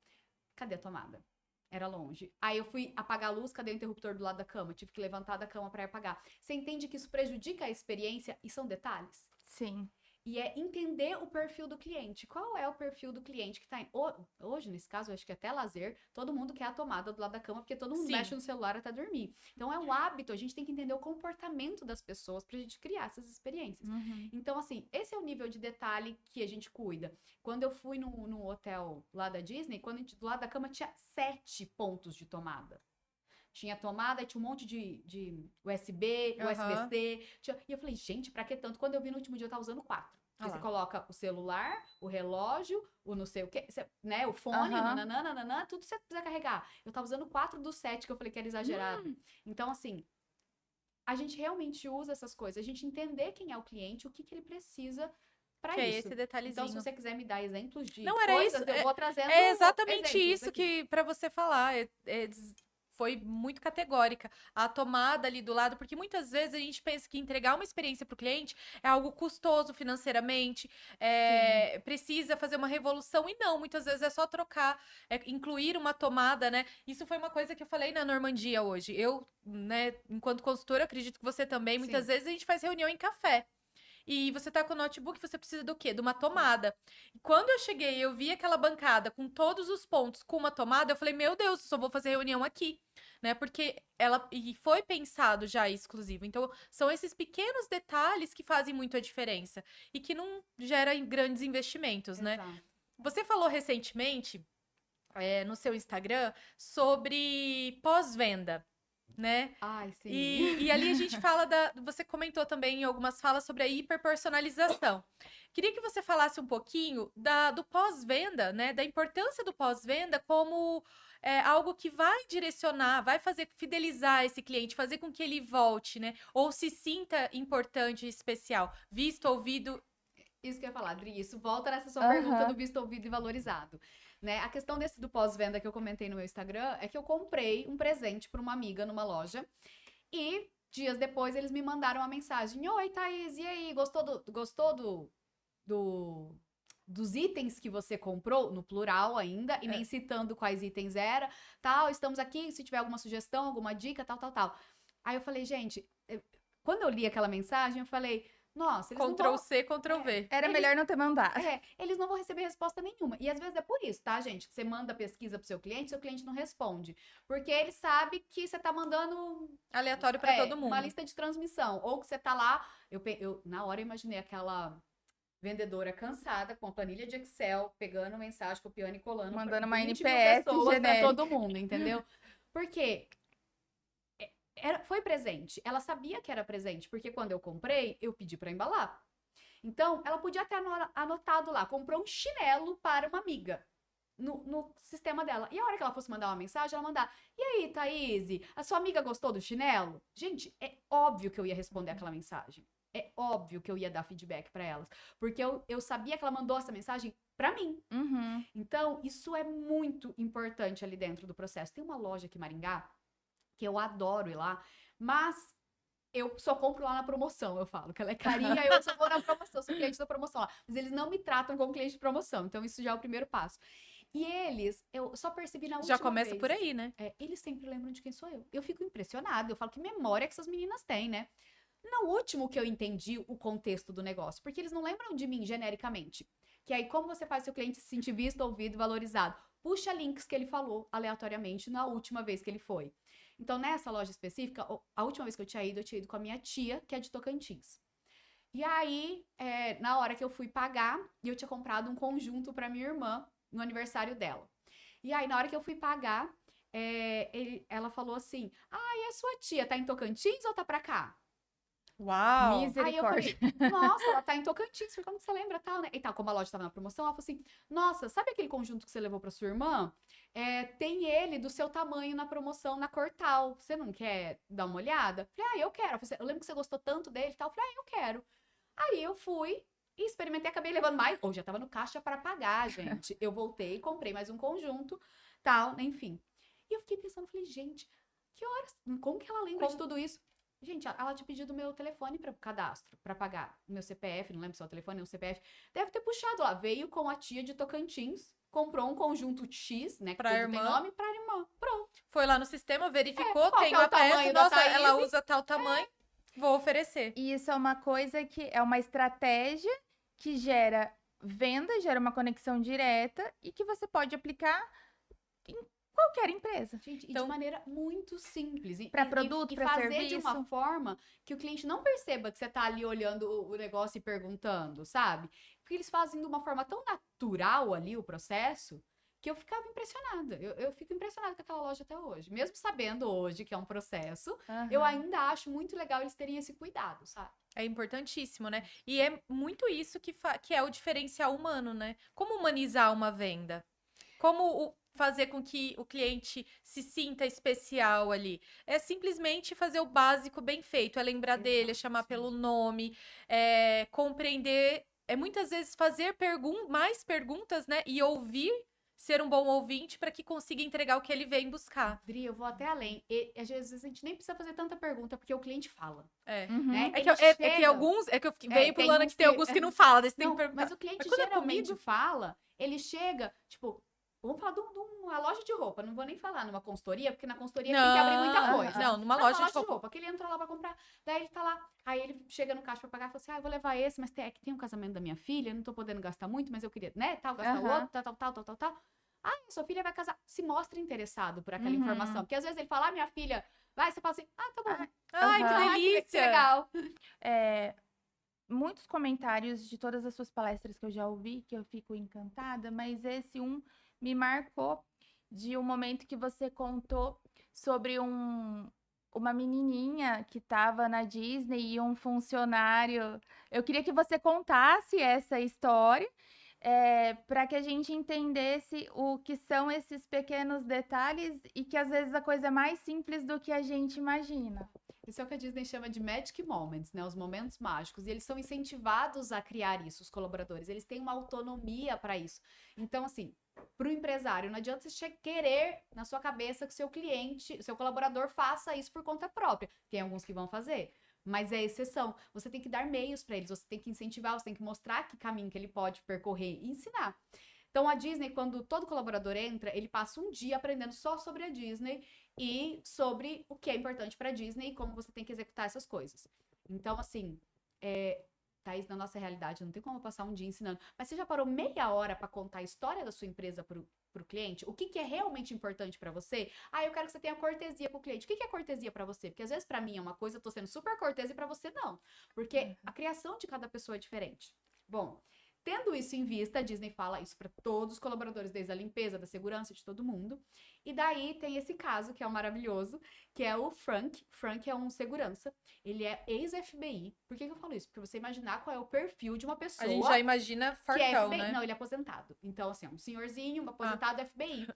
Cadê a tomada? Era longe. Aí eu fui apagar a luz, cadê o interruptor do lado da cama? Tive que levantar da cama para ir apagar. Você entende que isso prejudica a experiência e são detalhes? Sim. E é entender o perfil do cliente. Qual é o perfil do cliente que tá em... Hoje, nesse caso, eu acho que até lazer, todo mundo quer a tomada do lado da cama, porque todo mundo mexe no celular até dormir. Então, é um hábito, a gente tem que entender o comportamento das pessoas pra gente criar essas experiências. Uhum. Então, assim, esse é o nível de detalhe que a gente cuida. Quando eu fui no hotel lá da Disney, do lado da cama tinha 7 pontos de tomada. Tinha tomada, tinha um monte de USB, USB-C. E eu falei, gente, pra que tanto? Quando eu vi no último dia, eu tava usando 4. Porque você coloca o celular, o relógio, o não sei o quê, né? O fone, nananana, tudo você precisa carregar. Eu tava usando 4 dos 7, que eu falei que era exagerado. Então, assim, a gente realmente usa essas coisas. A gente entender quem é o cliente, o que ele precisa pra Que isso. é esse detalhezinho. Então, se você quiser me dar exemplos de Não, era coisas, isso, eu vou trazendo É exatamente exemplos isso aqui. que para você falar. Foi muito categórica a tomada ali do lado, porque muitas vezes a gente pensa que entregar uma experiência para o cliente é algo custoso financeiramente, precisa fazer uma revolução, e não, muitas vezes é só trocar, incluir uma tomada, né? Isso foi uma coisa que eu falei na Normandia hoje. Eu, né, enquanto consultora, acredito que você também, muitas vezes a gente faz reunião em café. E você tá com o notebook, você precisa do quê? De uma tomada. E quando eu cheguei, eu vi aquela bancada com todos os pontos com uma tomada, eu falei, meu Deus, eu só vou fazer reunião aqui, né? Porque e foi pensado já exclusivo. Então, são esses pequenos detalhes que fazem muito a diferença e que não geram grandes investimentos, né? Exato. Você falou recentemente, no seu Instagram, sobre pós-venda, né? Ai, sim. E ali a gente fala você comentou também em algumas falas sobre a hiperpersonalização. Queria que você falasse um pouquinho do pós-venda, né? Da importância do pós-venda como algo que vai direcionar, vai fazer fidelizar esse cliente, fazer com que ele volte, né? Ou se sinta importante e especial, visto, ouvido Isso que eu ia falar, Adri, isso volta nessa sua pergunta Aham. do visto ouvido e valorizado, né? A questão desse do pós-venda que eu comentei no meu Instagram é que eu comprei um presente para uma amiga numa loja e dias depois eles me mandaram uma mensagem: Oi, Thaís, e aí, do- dos itens que você comprou, no plural ainda, e nem citando quais itens era, tal, estamos aqui, se tiver alguma sugestão, alguma dica, tal, tal, tal. Aí eu falei, gente, quando eu li aquela mensagem, eu falei, nossa, eles não Ctrl vão... C, Ctrl V. Era melhor não ter mandado. Eles não vão receber resposta nenhuma. E às vezes é por isso, tá, gente? Que você manda pesquisa pro seu cliente não responde. Porque ele sabe que você tá mandando Aleatório pra todo uma mundo. lista de transmissão. Ou que você tá lá. Na hora eu imaginei aquela vendedora cansada com a planilha de Excel, pegando mensagem, copiando e colando, Mandando pra uma 20 mil NPS pessoas pra genérica. todo mundo, entendeu? Porque foi presente. Ela sabia que era presente, porque quando eu comprei, eu pedi pra embalar. Então, ela podia ter anotado lá, comprou um chinelo para uma amiga. No sistema dela. E a hora que ela fosse mandar uma mensagem, ela mandar: E aí, Thaís, a sua amiga gostou do chinelo? Gente, é óbvio que eu ia responder aquela mensagem. É óbvio que eu ia dar feedback para elas. Porque eu sabia que ela mandou essa mensagem para mim. Uhum. Então, isso é muito importante ali dentro do processo. Tem uma loja aqui em Maringá, que eu adoro ir lá, mas eu só compro lá na promoção, eu falo, que ela é carinha, eu só vou na promoção, sou cliente da promoção lá. Mas eles não me tratam como cliente de promoção, então isso já é o primeiro passo. E eles, eu só percebi na última Já começa vez. por aí, né? Eles sempre lembram de quem sou eu. Eu fico impressionada, eu falo que memória que essas meninas têm, né? No último que eu entendi o contexto do negócio, porque eles não lembram de mim genericamente. Que aí, como você faz seu cliente se sentir visto, ouvido e valorizado? Puxa links que ele falou aleatoriamente na última vez que ele foi. Então, nessa loja específica, a última vez que eu tinha ido com a minha tia, que é de Tocantins. E aí, na hora que eu fui pagar, eu tinha comprado um conjunto para minha irmã no aniversário dela. E aí, na hora que eu fui pagar, ela falou assim: Ah, e a sua tia tá em Tocantins ou tá pra cá? Uau! Aí eu Misericórdia. falei, nossa, ela tá em Tocantins, falei, como que você lembra, tal, né? E tal, como a loja tava na promoção, ela falou assim, nossa, sabe aquele conjunto que você levou pra sua irmã? Tem ele do seu tamanho na promoção, na cor tal, você não quer dar uma olhada? Falei, eu quero. Ela falou assim, eu lembro que você gostou tanto dele e tal, falei, eu quero. Aí eu fui e experimentei, acabei levando mais, ou já tava no caixa para pagar, gente. Eu voltei, comprei mais um conjunto, tal, enfim. E eu fiquei pensando, falei, gente, que horas, como que ela lembra de tudo isso? Gente, ela tinha pedido o meu telefone para cadastro, para pagar. O meu CPF, não lembro se é o telefone ou o CPF. Deve ter puxado lá. Veio com a tia de Tocantins, comprou um conjunto X, né? Que Pra tudo tem irmã. nome, pra irmã. Pronto. Foi lá no sistema, verificou, Qual tem que é o uma peça, tamanho da nossa, ela Thaís? usa tal tamanho, vou oferecer. E isso é uma coisa que é uma estratégia que gera venda, gera uma conexão direta e que você pode aplicar em qualquer empresa. Gente, e Então- de maneira muito simples. Pra produto, e pra fazer de uma serviço. forma que o cliente não perceba que você tá ali olhando o negócio e perguntando, sabe? Porque eles fazem de uma forma tão natural ali o processo que eu ficava impressionada. Eu fico impressionada com aquela loja até hoje. Mesmo sabendo hoje que é um processo, eu Aham. ainda acho muito legal eles terem esse cuidado, sabe? É importantíssimo, né? E é muito isso que é o diferencial humano, né? Como humanizar uma venda? Como fazer com que o cliente se sinta especial ali? É simplesmente fazer o básico bem feito, é lembrar dele, é Exato, chamar sim. pelo nome, é compreender, é muitas vezes fazer mais perguntas, né? E ouvir, ser um bom ouvinte para que consiga entregar o que ele vem buscar. Dri, eu vou até além. E, às vezes a gente nem precisa fazer tanta pergunta, porque o cliente fala, É. Uhum. né? É que, Ele é que chega- alguns. É que eu veio tem pulando uns que tem que- alguns que não falam, daí você tem que Não, perguntar. mas o cliente quando é geralmente comigo? fala, ele chega, tipo, vamos falar de uma loja de roupa, não vou nem falar numa consultoria, porque na consultoria tem que abrir muita Não, coisa. não, numa Mas loja de roupa. que ele entra lá pra comprar, daí ele tá lá, aí ele chega no caixa pra pagar e fala assim, eu vou levar esse, mas é que tem um casamento da minha filha, não tô podendo gastar muito, mas eu queria, né, tal, gastar o Aham. outro, tal. Ah, sua filha vai casar. Se mostra interessado por aquela Uhum. informação, porque às vezes ele fala, minha filha, vai, você fala assim, tá bom. Ai, que Aham. Ai, que delícia! legal. Muitos comentários de todas as suas palestras que eu já ouvi, que eu fico encantada, mas esse me marcou de um momento que você contou sobre uma menininha que estava na Disney e um funcionário. Eu queria que você contasse essa história, para que a gente entendesse o que são esses pequenos detalhes e que às vezes a coisa é mais simples do que a gente imagina. Isso é o que a Disney chama de Magic Moments, né? Os momentos mágicos. E eles são incentivados a criar isso, os colaboradores. Eles têm uma autonomia para isso. Então, assim, para o empresário, não adianta você querer na sua cabeça que seu cliente, seu colaborador faça isso por conta própria. Tem alguns que vão fazer, mas é exceção. Você tem que dar meios para eles, você tem que incentivar, você tem que mostrar que caminho que ele pode percorrer e ensinar. Então, a Disney, quando todo colaborador entra, ele passa um dia aprendendo só sobre a Disney e sobre o que é importante para a Disney e como você tem que executar essas coisas. Então, assim, Thaís, na nossa realidade, não tem como passar um dia ensinando. Mas você já parou meia hora para contar a história da sua empresa para o cliente? O que é realmente importante para você? Ah, eu quero que você tenha cortesia com o cliente. O que é cortesia para você? Porque às vezes para mim é uma coisa, eu tô sendo super cortesa e para você não. Porque a criação de cada pessoa é diferente. Bom, tendo isso em vista, a Disney fala isso para todos os colaboradores, desde a limpeza, da segurança, de todo mundo. E daí tem esse caso, que é o maravilhoso, que é o Frank. Frank é um segurança. Ele é ex-FBI. Por que eu falo isso? Porque você imaginar qual é o perfil de uma pessoa A gente já imagina que é fartão, FBI. né? Não, ele é aposentado. Então, assim, é um senhorzinho, um aposentado FBI.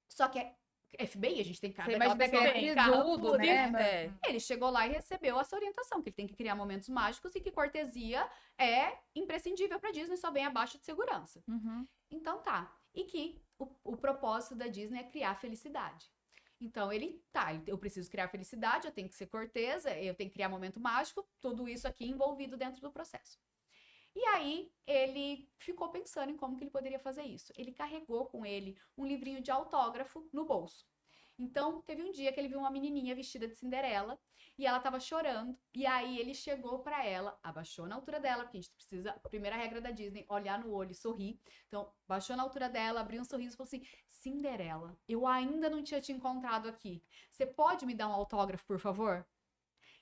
Só que é FBI, a gente tem cara Você daquela imagina pessoa aquele com carro sisudo, tudo. né? É. Ele chegou lá e recebeu essa orientação, que ele tem que criar momentos mágicos e que cortesia é imprescindível para Disney, só vem abaixo de segurança. Uhum. Então tá. E que o propósito da Disney é criar felicidade. Então eu preciso criar felicidade, eu tenho que ser cortesa, eu tenho que criar momento mágico, tudo isso aqui envolvido dentro do processo. E aí ele ficou pensando em como que ele poderia fazer isso. Ele carregou com ele um livrinho de autógrafo no bolso. Então, teve um dia que ele viu uma menininha vestida de Cinderela e ela tava chorando. E aí ele chegou pra ela, abaixou na altura dela, porque a gente precisa, a primeira regra da Disney, olhar no olho e sorrir. Então, baixou na altura dela, abriu um sorriso e falou assim: Cinderela, eu ainda não tinha te encontrado aqui. Você pode me dar um autógrafo, por favor?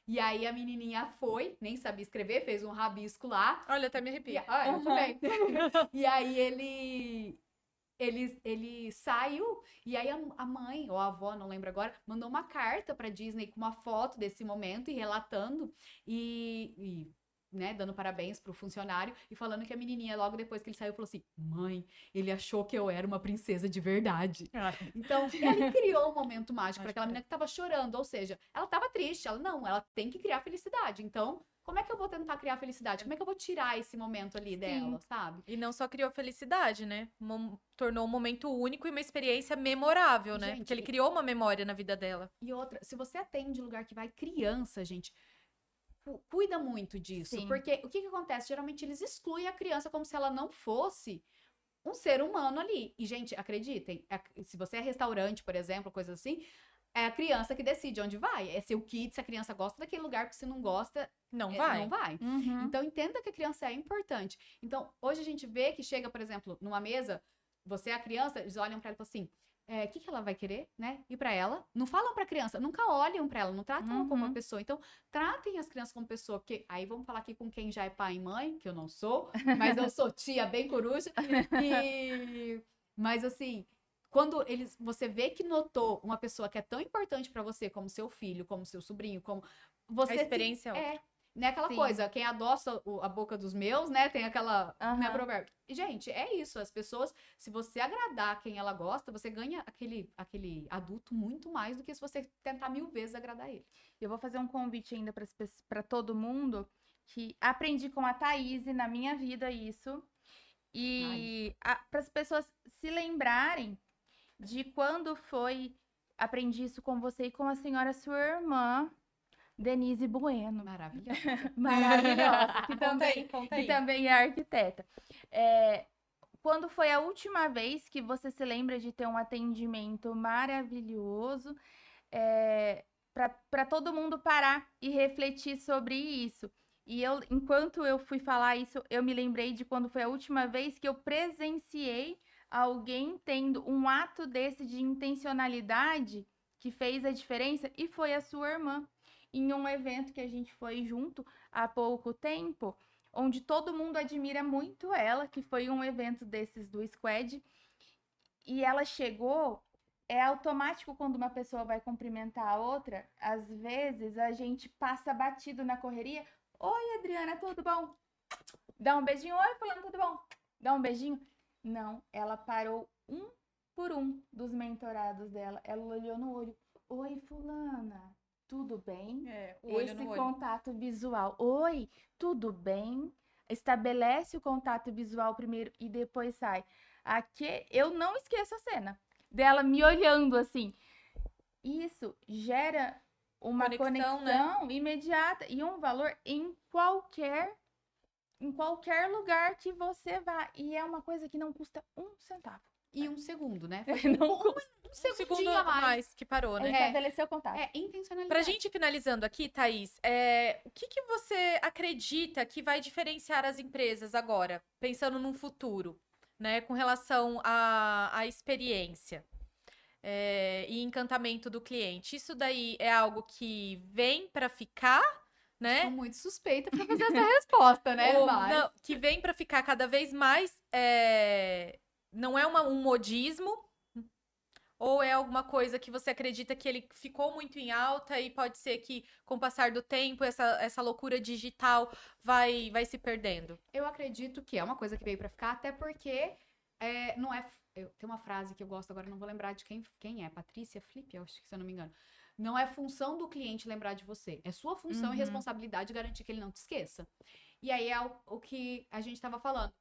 E aí a menininha foi, nem sabia escrever, fez um rabisco lá. Olha, até me arrepio. Eu também. E aí ele saiu, e aí a mãe, ou a avó, não lembro agora, mandou uma carta pra Disney com uma foto desse momento e relatando, né, dando parabéns pro funcionário e falando que a menininha, logo depois que ele saiu, falou assim: Mãe, ele achou que eu era uma princesa de verdade. Então, ele criou um momento mágico para aquela menina que tava chorando, ou seja, ela tava triste, ela tem que criar felicidade. Então, como é que eu vou tentar criar felicidade? Como é que eu vou tirar esse momento ali dela, sabe? E não só criou felicidade, né? Tornou um momento único e uma experiência memorável, né? Gente, Porque ele criou uma memória na vida dela. E outra, se você atende lugar que vai criança, gente, cuida muito disso. Sim. Porque o que acontece? Geralmente eles excluem a criança como se ela não fosse um ser humano ali. E, gente, acreditem, se você é restaurante, por exemplo, coisa assim, é a criança que decide onde vai. É seu kit, se a criança gosta daquele lugar, porque se não gosta, Não vai? não vai. Uhum. Então, entenda que a criança é importante. Então, hoje a gente vê que chega, por exemplo, numa mesa, você é a criança, eles olham pra ela e falam assim: o que ela vai querer, né? E pra ela, não falam pra criança, nunca olham pra ela, não tratam ela como uma pessoa. Então, tratem as crianças como pessoa, porque aí vamos falar aqui com quem já é pai e mãe, que eu não sou, mas eu sou tia bem coruja. Mas assim, quando você vê que notou uma pessoa que é tão importante pra você como seu filho, como seu sobrinho, como você A experiência é outra. né, aquela Sim. coisa, quem adoça a boca dos meus, né, tem aquela, né, Aham. provérbio. E, gente, é isso, as pessoas, se você agradar quem ela gosta, você ganha aquele adulto muito mais do que se você tentar 1000 vezes agradar ele. Eu vou fazer um convite ainda para todo mundo, que aprendi com a Thaís na minha vida isso. E para as pessoas se lembrarem de quando foi, aprendi isso com você e com a senhora sua irmã, Denise Bueno. Maravilhosa. Maravilhosa, que Conta aí, também, conta que aí. também é arquiteta. Quando foi a última vez que você se lembra de ter um atendimento maravilhoso, para todo mundo parar e refletir sobre isso? E enquanto eu fui falar isso, eu me lembrei de quando foi a última vez que eu presenciei alguém tendo um ato desse de intencionalidade que fez a diferença, e foi a sua irmã, em um evento que a gente foi junto há pouco tempo, onde todo mundo admira muito ela, que foi um evento desses do Squad, e ela chegou. É automático quando uma pessoa vai cumprimentar a outra, às vezes a gente passa batido na correria. Oi, Adriana, tudo bom? Dá um beijinho. Oi, fulano, tudo bom? Dá um beijinho. Não, ela parou um por um dos mentorados dela. Ela olhou no olho. Oi, fulana, tudo bem? O olho Esse no olho. contato visual. Oi, tudo bem? Estabelece o contato visual primeiro e depois sai. Aqui, eu não esqueço a cena dela me olhando assim. Isso gera uma Conexão, conexão imediata e um valor em qualquer lugar que você vá. E é uma coisa que não custa um centavo. E um segundo, né? Não custa. Um Um segundo segundinho a mais. que parou, É né? estabelecer o contato. É intencionalidade. Pra gente finalizando aqui, Thaís, o que que você acredita que vai diferenciar as empresas agora, pensando num futuro, né, com relação à experiência e encantamento do cliente? Isso daí é algo que vem pra ficar, né? Sou muito suspeita pra fazer essa resposta, né? Ou Mas... não, que vem pra ficar cada vez mais, não é um modismo, ou é alguma coisa que você acredita que ele ficou muito em alta e pode ser que, com o passar do tempo, essa queira digital vai se perdendo? Eu acredito que é uma coisa que veio pra ficar, até porque não é. Tem uma frase que eu gosto agora, não vou lembrar de quem é. Patrícia Flip, eu acho que se eu não me engano. Não é função do cliente lembrar de você. É sua função e responsabilidade garantir que ele não te esqueça. E aí é o que a gente estava falando.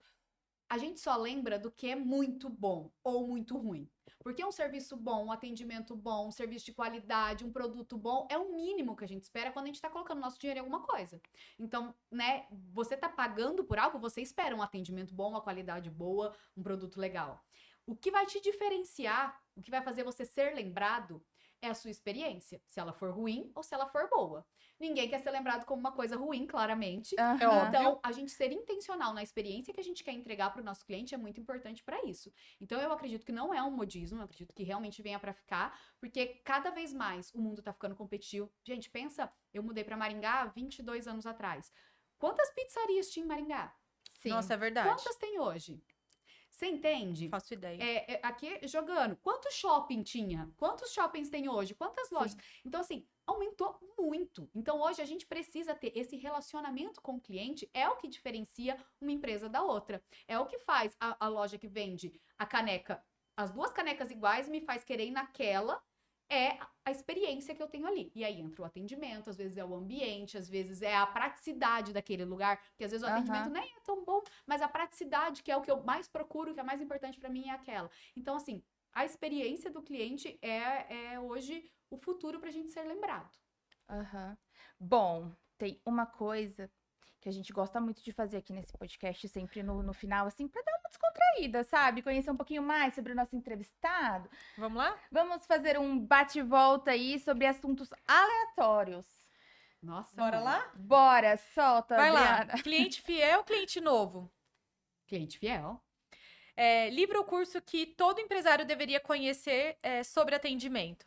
A gente só lembra do que é muito bom ou muito ruim. Porque um serviço bom, um atendimento bom, um serviço de qualidade, um produto bom, é o mínimo que a gente espera quando a gente está colocando nosso dinheiro em alguma coisa. Então, né, você tá pagando por algo, você espera um atendimento bom, uma qualidade boa, um produto legal. O que vai te diferenciar, o que vai fazer você ser lembrado, é a sua experiência, se ela for ruim ou se ela for boa. Ninguém quer ser lembrado como uma coisa ruim, claramente. É óbvio. Então, a gente ser intencional na experiência que a gente quer entregar para o nosso cliente é muito importante para isso. Então, eu acredito que não é um modismo, eu acredito que realmente venha para ficar, porque cada vez mais o mundo tá ficando competitivo. Gente, pensa, eu mudei para Maringá 22 anos atrás. Quantas pizzarias tinha em Maringá? Sim. Nossa, é verdade. Quantas tem hoje? Você entende? Faço ideia. Aqui jogando. Quantos shopping tinha? Quantos shoppings tem hoje? Quantas lojas? Então, assim, aumentou muito. Então, hoje a gente precisa ter esse relacionamento com o cliente, é o que diferencia uma empresa da outra. É o que faz a loja que vende a caneca, as duas canecas iguais, me faz querer ir naquela. É a experiência que eu tenho ali. E aí entra o atendimento, às vezes é o ambiente, às vezes é a praticidade daquele lugar, porque às vezes o atendimento nem é tão bom, mas a praticidade, que é o que eu mais procuro, que é mais importante para mim, é aquela. Então, assim, a experiência do cliente é hoje o futuro pra gente ser lembrado. Bom, tem uma coisa que a gente gosta muito de fazer aqui nesse podcast, sempre no final, assim, pra dar uma descontraída, sabe? Conhecer um pouquinho mais sobre o nosso entrevistado. Vamos lá? Vamos fazer um bate-volta aí sobre assuntos aleatórios. Nossa, Bora mãe. lá? Bora, solta, Vai lá. Adriana. Cliente fiel, cliente novo. Cliente fiel. Livro ou curso que todo empresário deveria conhecer sobre atendimento.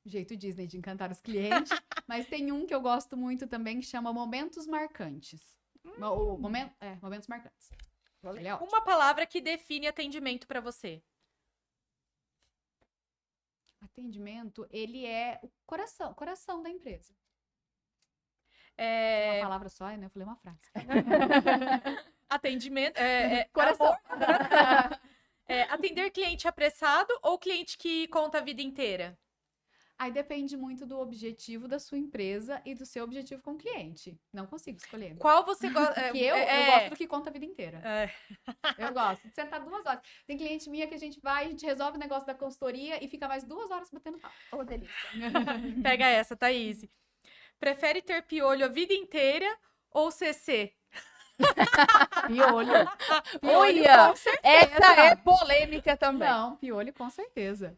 Jeito Disney de encantar os clientes. Mas tem um que eu gosto muito também, que chama Momentos Marcantes. Momentos Marcantes. Ele é ótimo. Uma palavra que define atendimento pra você. Atendimento, ele é o coração da empresa. Uma palavra só, né? Eu falei uma frase. Atendimento. Coração. Atender cliente apressado ou cliente que conta a vida inteira? Aí depende muito do objetivo da sua empresa e do seu objetivo com o cliente. Não consigo escolher. Qual você gosta? Que eu gosto do que conta a vida inteira. É. Eu gosto de sentar 2 horas. Tem cliente minha que a gente resolve o negócio da consultoria e fica mais 2 horas batendo papo. Ô, delícia. Pega essa, Thaís. Prefere ter piolho a vida inteira ou CC? Piolho. Olha, com certeza. essa é polêmica também. Não, piolho com certeza.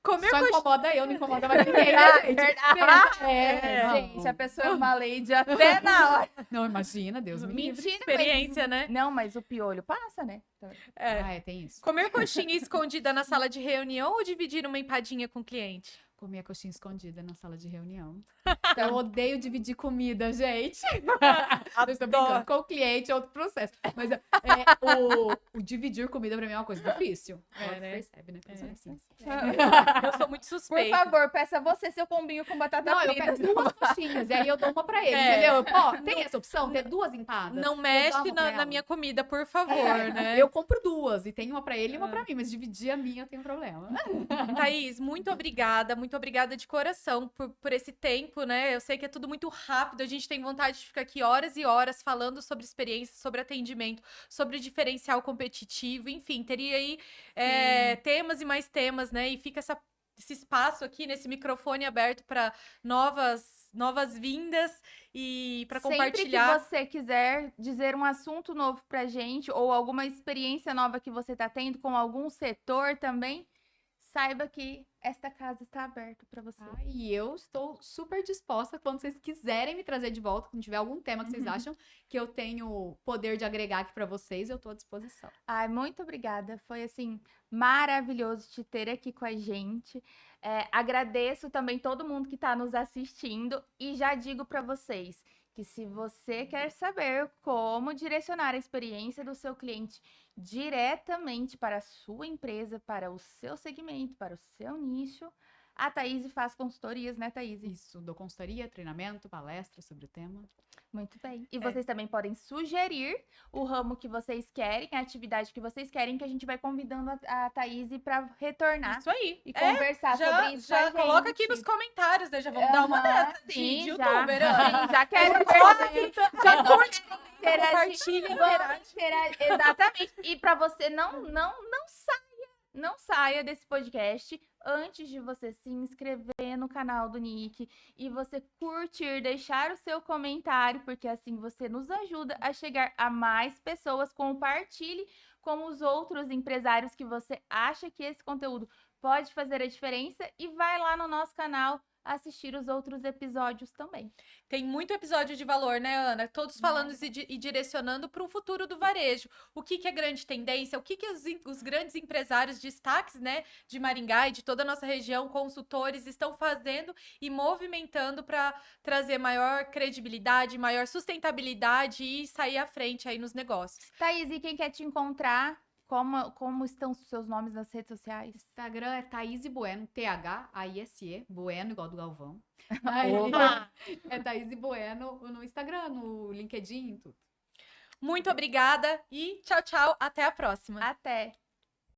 Comer Só coxinha. incomoda eu, não incomoda mais ninguém, né, gente? Não. Gente, a pessoa é uma lady até na hora. Não, imagina, Deus me livre. Mentira, Experiência, né? Não, mas o piolho passa, né? Tem isso. Comer coxinha escondida na sala de reunião ou dividir uma empadinha com o cliente? Comer a coxinha escondida na sala de reunião. Eu odeio dividir comida, gente. Eu estou brincando. Com o cliente é outro processo. Mas o dividir comida pra mim é uma coisa difícil. Você né? percebe, né? Pessoa assim. Eu sou muito Por suspeita. favor, peça você seu combinho com batata Não, eu frita. pego 2 coxinhas e aí eu dou uma pra ele, É. entendeu? Ó, tem essa opção? Ter 2 empadas? Não Eu dou mexe uma pra na ela. minha comida, por favor, né? Eu compro 2 e tenho uma pra ele e uma pra mim, mas dividir a minha eu tenho problema. Thaís, muito obrigada muito obrigada de coração por esse tempo, né? Eu sei que é tudo muito rápido, a gente tem vontade de ficar aqui horas e horas falando sobre experiência, sobre atendimento, sobre diferencial competitivo, enfim, teria aí temas e mais temas, né? E fica esse espaço aqui, nesse microfone aberto para novas vindas e para compartilhar. Sempre que você quiser dizer um assunto novo pra gente ou alguma experiência nova que você tá tendo com algum setor também, saiba que esta casa está aberta para você. E eu estou super disposta quando vocês quiserem me trazer de volta, quando tiver algum tema que vocês acham que eu tenho poder de agregar aqui para vocês, eu estou à disposição. Ai, muito obrigada. Foi, assim, maravilhoso te ter aqui com a gente. Agradeço também todo mundo que está nos assistindo e já digo para vocês que se você quer saber como direcionar a experiência do seu cliente diretamente para a sua empresa, para o seu segmento, para o seu nicho, a Thaís faz consultorias, né, Thaís? Isso, dou consultoria, treinamento, palestra sobre o tema. Muito bem. E vocês também podem sugerir o ramo que vocês querem, a atividade que vocês querem, que a gente vai convidando a Thaís para retornar. Isso aí. E conversar sobre isso. Já coloca aqui nos comentários, né? Já vamos dar uma dessa sim, de youtuber. Já quero Já curte, compartilha, interage. Exatamente. E para você não saia desse podcast antes de você se inscrever no canal do Nick e você curtir, deixar o seu comentário, porque assim você nos ajuda a chegar a mais pessoas. Compartilhe com os outros empresários que você acha que esse conteúdo pode fazer a diferença e vai lá no nosso canal assistir os outros episódios também. Tem muito episódio de valor, né, Ana? Todos falando e direcionando para o futuro do varejo. O que é grande tendência, o que os grandes empresários, destaques, né, de Maringá e de toda a nossa região, consultores, estão fazendo e movimentando para trazer maior credibilidade, maior sustentabilidade e sair à frente aí nos negócios. Thaís, e quem quer te encontrar? Como estão os seus nomes nas redes sociais? Instagram é Thaís Bueno, Thaise, Bueno, igual do Galvão. É Thaís Bueno no Instagram, no LinkedIn, tudo. Muito obrigada e tchau, tchau. Até a próxima. Até!